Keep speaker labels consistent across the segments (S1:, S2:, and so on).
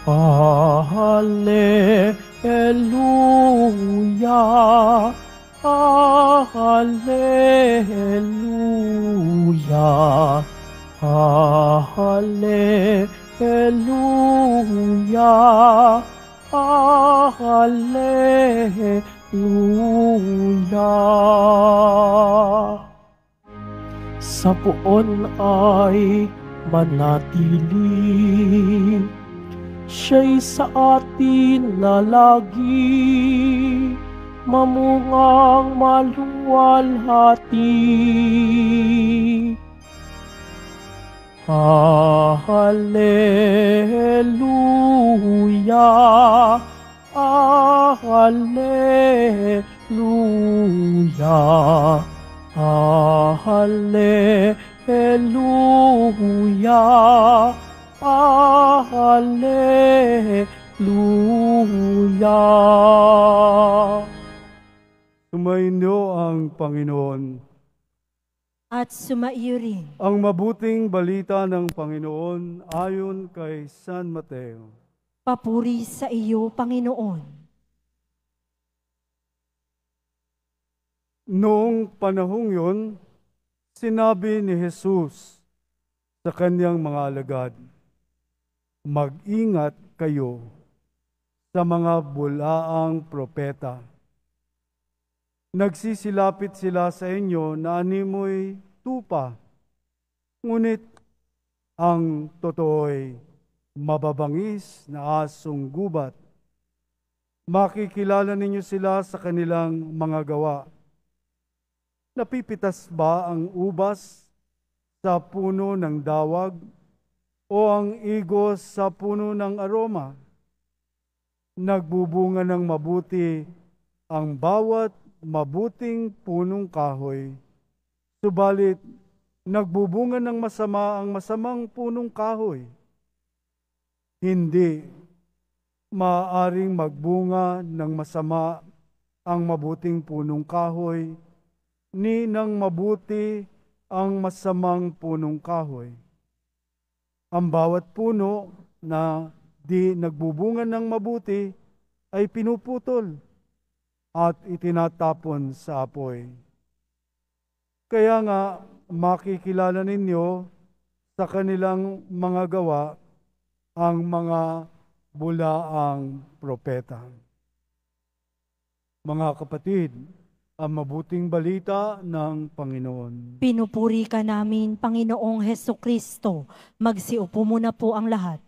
S1: Hallelujah, Hallelujah, Hallelujah, Hallelujah. Sa poon ay manatili, siya'y sa atin lalagi, mamungang maluwalhati. Hallelujah, Hallelujah, Hallelujah, Hallelujah.
S2: Sumainyo ang Panginoon.
S3: At sumaiyo rin.
S2: Ang mabuting balita ng Panginoon ayon kay San Mateo.
S3: Papuri sa iyo, Panginoon.
S2: Noong panahong yun, sinabi ni Jesus sa kanyang mga alagad, mag-ingat kayo sa mga bulaang propeta. Nagsisilapit sila sa inyo na animoy tupa, ngunit ang totoo'y mababangis na asong gubat. Makikilala ninyo sila sa kanilang mga gawa. Napipitas ba ang ubas sa puno ng dawag o ang igos sa puno ng aroma? Nagbubunga ng mabuti ang bawat mabuting punong kahoy, subalit nagbubunga ng masama ang masamang punong kahoy. Hindi maaaring magbunga ng masama ang mabuting punong kahoy, ni ng mabuti ang masamang punong kahoy. Ang bawat puno na di nagbubunga ng mabuti ay pinuputol at itinatapon sa apoy. Kaya nga makikilala ninyo sa kanilang mga gawa ang mga bulaang propeta. Mga kapatid, ang mabuting balita ng Panginoon.
S3: Pinupuri ka namin, Panginoong Hesukristo. Magsiupo muna po ang lahat.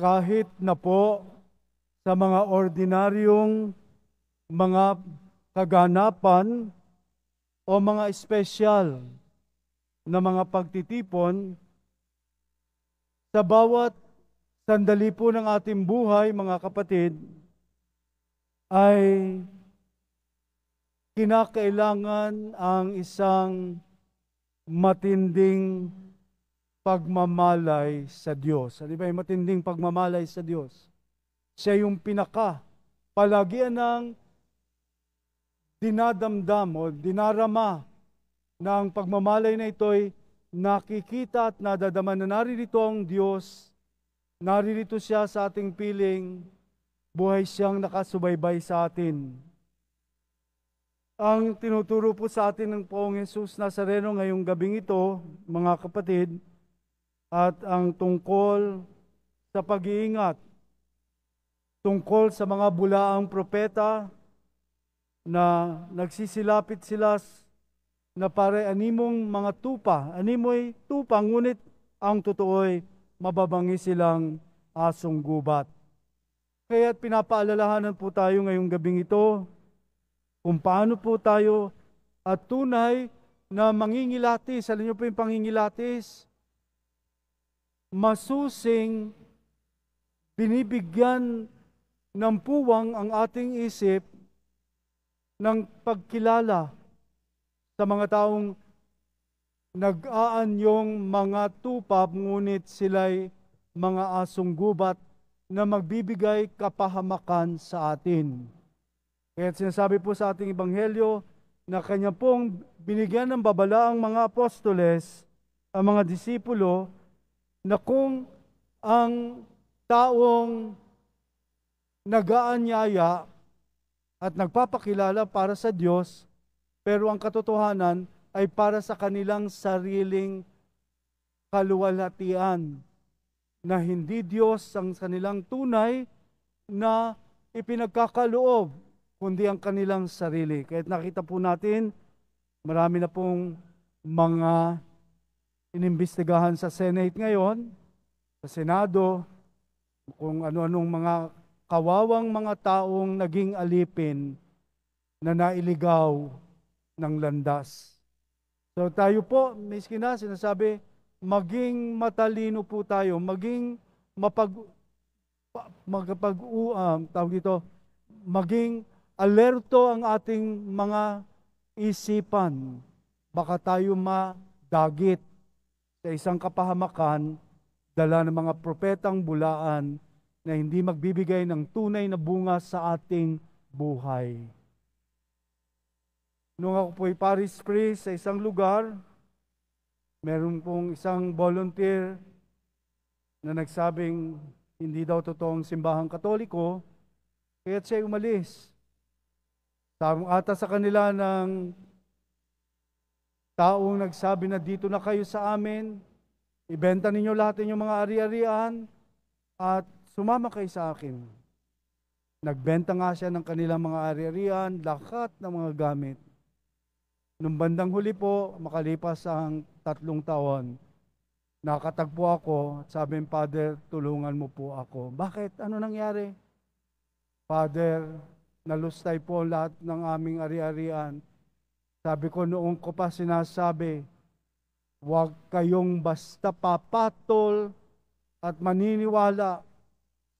S2: Kahit na po sa mga ordinaryong mga kaganapan o mga espesyal na mga pagtitipon, sa bawat sandali po ng ating buhay, mga kapatid, ay kinakailangan ang isang matinding pagmamalay sa Diyos. Ano ba yung matinding pagmamalay sa Diyos? Siya yung palagian ng dinadamdam o dinarama na ang pagmamalay na ito'y nakikita at nadadama na naririto ang Diyos, naririto siya sa ating piling, buhay siyang nakasubaybay sa atin. Ang tinuturo po sa atin ng Poong Jesus Nazareno ngayong gabing ito, mga kapatid, at ang tungkol sa pag-iingat, tungkol sa mga bulaang propeta na nagsisilapit sila na pare animong mga tupa, animoy tupa, ngunit ang totoo'y mababangis silang asong gubat. Kaya't pinapaalalahanan po tayo ngayong gabing ito kung paano po tayo at tunay na mangingilatis. Alam niyo po yung pangingilatis? Masusing binibigyan ng puwang ang ating isip ng pagkilala sa mga taong nag-aanyong mga tupa, ngunit sila'y mga asong gubat na magbibigay kapahamakan sa atin. Kaya sinasabi po sa ating Ebanghelyo na kanya pong binigyan ng babala ang mga apostoles, ang mga disipulo, na kung ang taong nag-aanyaya at nagpapakilala para sa Diyos, pero ang katotohanan ay para sa kanilang sariling kaluwalhatian, na hindi Diyos ang kanilang tunay na ipinagkakaloob, kundi ang kanilang sarili. Kahit nakita po natin, marami na pong mga inimbestigahan sa Senate ngayon, sa Senado, kung ano-anong mga kawawang mga taong naging alipin na nailigaw ng landas. So tayo po, miski na sinasabi, maging matalino po tayo, maging maging alerto ang ating mga isipan. Baka tayo madagit sa isang kapahamakan, dala ng mga propetang bulaan na hindi magbibigay ng tunay na bunga sa ating buhay. Nung ako po'y parish priest sa isang lugar, meron pong isang volunteer na nagsabing hindi daw totoong simbahang Katoliko, kaya't siya umalis. Sabi ata sa kanila ng taong nagsabi na dito na kayo sa amin, ibenta ninyo lahat inyong mga ari-arian at sumama kayo sa akin. Nagbenta nga siya ng kanilang mga ari-arian, lahat ng mga gamit. Nung bandang huli po, makalipas ang 3 taon, nakatagpo ako at sabi, Father, tulungan mo po ako. Bakit? Ano nangyari? Father, nalustay po lahat ng aming ari-arian. Sabi ko, noong ko pa sinasabi, huwag kayong basta papatol at maniniwala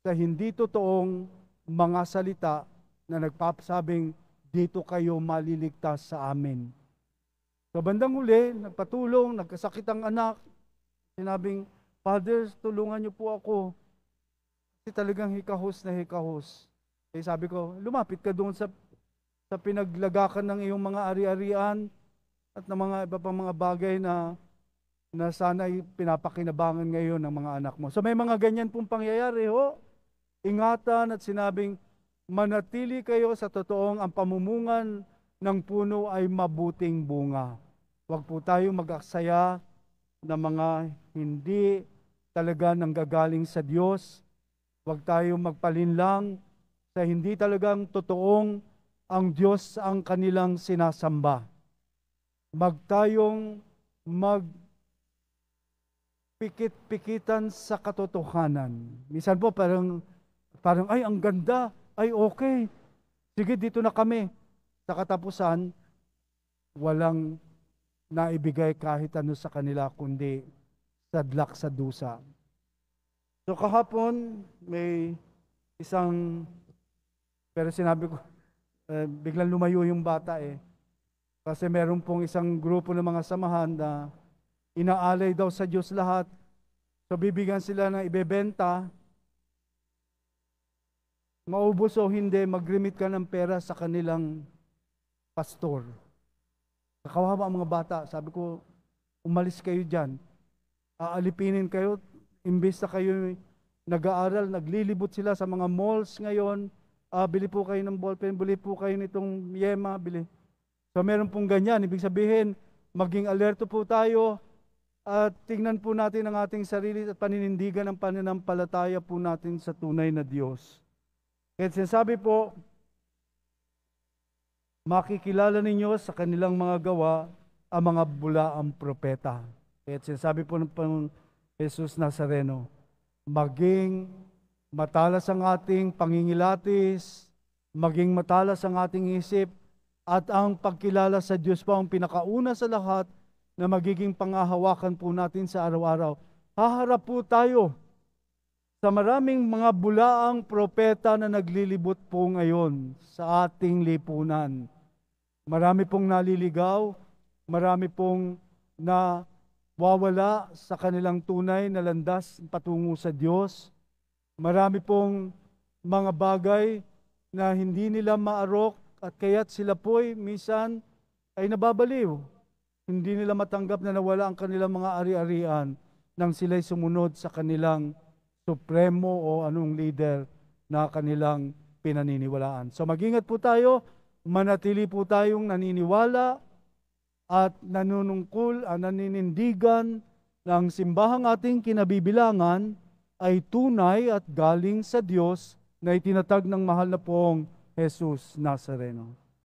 S2: sa hindi totoong mga salita na nagpapasabing dito kayo maliligtas sa amin. So bandang huli, nagpatulong, nagkasakit ang anak, sinabing, Father, tulungan niyo po ako. Kasi talagang hikahos na hikahos. Eh sabi ko, lumapit ka doon sa pinaglagakan ng iyong mga ari-arian at ng mga iba pang mga bagay na sana'y pinapakinabangan ngayon ng mga anak mo. So may mga ganyan pong pangyayari, ingatan at sinabing, manatili kayo sa totoong ang pamumungan ng puno ay mabuting bunga. Huwag po tayo mag-aksaya ng mga hindi talaga nanggagaling sa Diyos. Huwag tayo magpalinlang sa hindi talagang totoong ang Diyos ang kanilang sinasamba. Magtayong magpikit-pikitan sa katotohanan. Minsan po parang ay ang ganda, ay okay. Sige, dito na kami. Sa katapusan, walang naibigay kahit ano sa kanila kundi sadlak sa dusa. So kahapon may pero sinabi ko, biglang lumayo yung bata Kasi meron pong isang grupo ng mga samahan na inaalay daw sa Diyos lahat. So bibigyan sila ng ibebenta. Maubos o hindi, mag-remit ka ng pera sa kanilang pastor. Kawawa ang mga bata. Sabi ko, umalis kayo dyan. Aalipinin kayo, imbes na kayo nag-aaral, naglilibot sila sa mga malls ngayon. Bili po kayo ng ballpen, bili po kayo nitong yema, bili. So meron pong ganyan. Ibig sabihin, maging alerto po tayo at tingnan po natin ang ating sarili at paninindigan ng pananampalataya po natin sa tunay na Diyos. Kaya sinasabi po, makikilala ninyo sa kanilang mga gawa ang mga bulaang propeta. Kaya sinasabi po ng Jesus Nazareno, maging matalas ang ating pangingilatis, maging matalas ang ating isip, at ang pagkilala sa Diyos po ang pinakauna sa lahat na magiging pangahawakan po natin sa araw-araw. Haharap po tayo sa maraming mga bulaang propeta na naglilibot po ngayon sa ating lipunan. Marami pong naliligaw, marami pong nawawala sa kanilang tunay na landas patungo sa Diyos. Marami pong mga bagay na hindi nila maarok at kaya't sila po'y minsan ay nababaliw. Hindi nila matanggap na nawala ang kanilang mga ari-arian nang sila'y sumunod sa kanilang supremo o anong leader na kanilang pinaniniwalaan. So mag-ingat po tayo, manatili po tayong naniniwala at naninindigan na ang simbahang ating kinabibilangan ay tunay at galing sa Diyos na itinatag ng mahal na pong Jesus Nazareno.